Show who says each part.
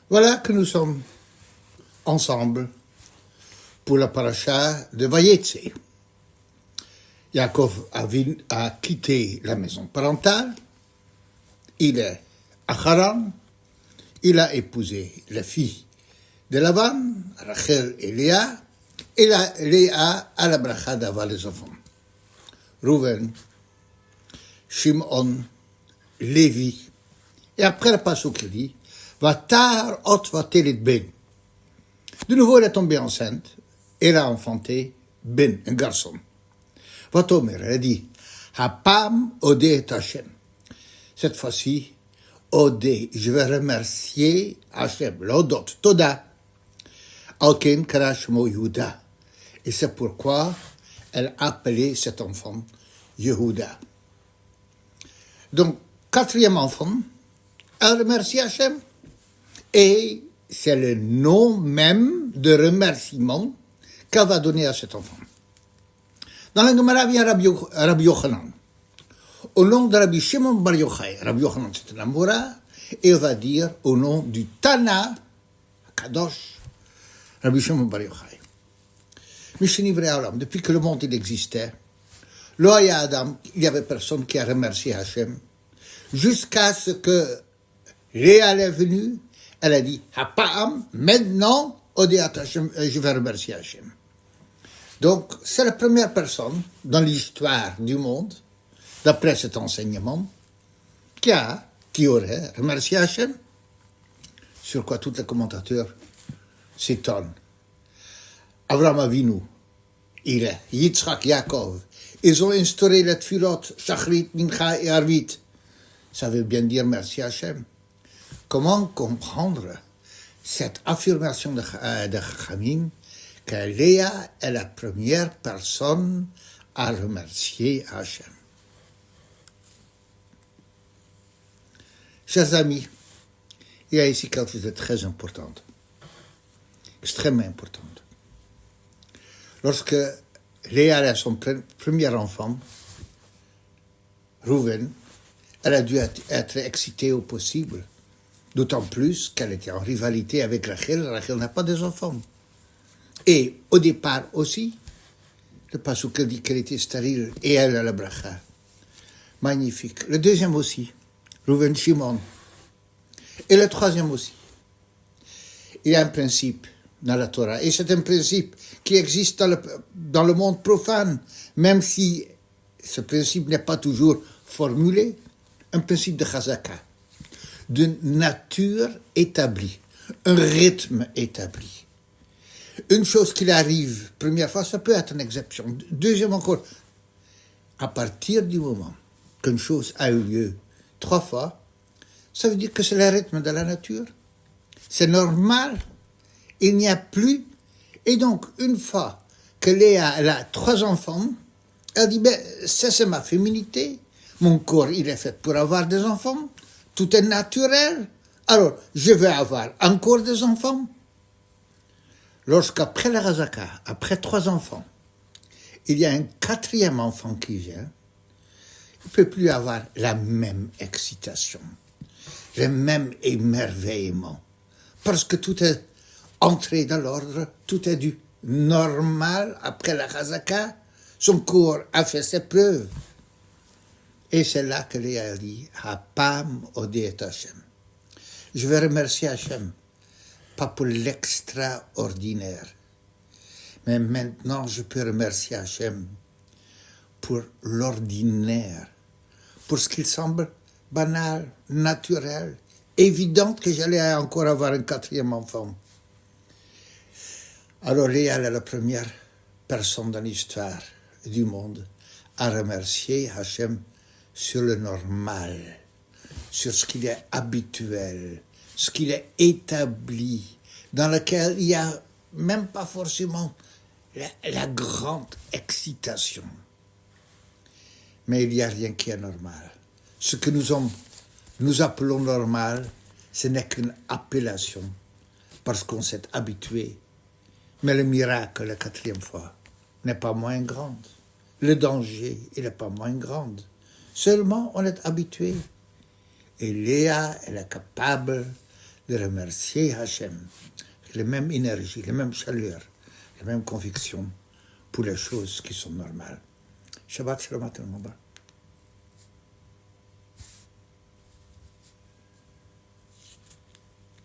Speaker 1: Voilà que nous sommes ensemble pour la paracha de Vayetze. Yaakov a quitté la maison parentale, il est à Haran, il a épousé la fille de Lavan, Rachel et Léa Léa a la bracha d'avoir les enfants. Rouven, Shimon, Lévi, et après le passage qui dit, Vatar ot vatelit ben. De nouveau, elle est tombée enceinte, elle a enfanté Ben, un garçon. Vatomer, elle a dit, Hapam odé et Hashem. Cette fois-ci, odé, je vais remercier Hashem, l'odot, toda. Alken karashmo Yehuda. Et c'est pourquoi elle a appelé cet enfant Yehuda. Donc, quatrième enfant, elle remercie Hashem. Et c'est le nom même de remerciement qu'elle va donner à cet enfant. Dans la Gemara vient Rabbi Yochanan. Au nom de Rabbi Shimon Bar Yochai, Rabbi Yochanan c'est un Amora, et il va dire au nom du Tana, Kadosh, Rabbi Shimon Bar Yochai. Depuis que le monde il existait, Loya Adam, il n'y avait personne qui a remercié Hachem, jusqu'à ce que Léa est venue, elle a dit, Hapam, maintenant, Odiat Hashem, je vais remercier Hachem. Donc, c'est la première personne dans l'histoire du monde, d'après cet enseignement, qui aurait remercié Hachem. Sur quoi tous les commentateurs s'étonnent. Avraham Avinu, il est, Yitzhak, Yaakov, ils ont instauré les tfilot, Shachrit, Mincha et Arvit. Ça veut bien dire merci Hachem. Comment comprendre cette affirmation de Chachamim que Léa est la première personne à remercier Hachem? Chers amis, il y a ici quelque chose de très important, extrêmement important. Lorsque Léa a son premier enfant, Rouven, elle a dû être excitée au possible, d'autant plus qu'elle était en rivalité avec Rachel. Rachel n'a pas d'enfants. Et au départ aussi, le pasuk dit qu'elle était stérile et elle a la bracha. Magnifique. Le deuxième aussi, Rouven Shimon. Et le troisième aussi. Il y a un principe dans la Torah, et c'est un principe qui existe dans le monde profane, même si ce principe n'est pas toujours formulé, un principe de chazaka, d'une nature établie, un rythme établi. Une chose qui arrive, première fois, ça peut être une exception. Deuxième encore, à partir du moment qu'une chose a eu lieu 3 fois, ça veut dire que c'est le rythme de la nature. C'est normal. Il n'y a plus. Et donc, une fois que Léa elle a 3 enfants, elle dit, ça c'est ma féminité. Mon corps, il est fait pour avoir des enfants. Tout est naturel. Alors, je vais avoir encore des enfants. Lorsqu'après la Razaka, après 3 enfants, il y a un 4e enfant qui vient, il ne peut plus avoir la même excitation, le même émerveillement. Parce que tout est entré dans l'ordre, tout est du normal après la Chazaka. Son corps a fait ses preuves. Et c'est là que Léa dit, Hapam odé et Hashem. Je vais remercier Hashem, pas pour l'extraordinaire, mais maintenant je peux remercier Hashem pour l'ordinaire, pour ce qu'il semble banal, naturel, évident que j'allais encore avoir un 4e enfant. Alors Léa est la première personne dans l'histoire du monde à remercier Hachem sur le normal, sur ce qu'il est habituel, ce qu'il est établi, dans lequel il n'y a même pas forcément la grande excitation. Mais il n'y a rien qui est normal. Ce que nous appelons normal, ce n'est qu'une appellation, parce qu'on s'est habitué. Mais le miracle, la 4e fois, n'est pas moins grand. Le danger, il n'est pas moins grand. Seulement, on est habitué. Et Léa, elle est capable de remercier Hachem, avec les mêmes énergies, les mêmes chaleurs, les mêmes convictions pour les choses qui sont normales. Shabbat Shalom à tout le monde.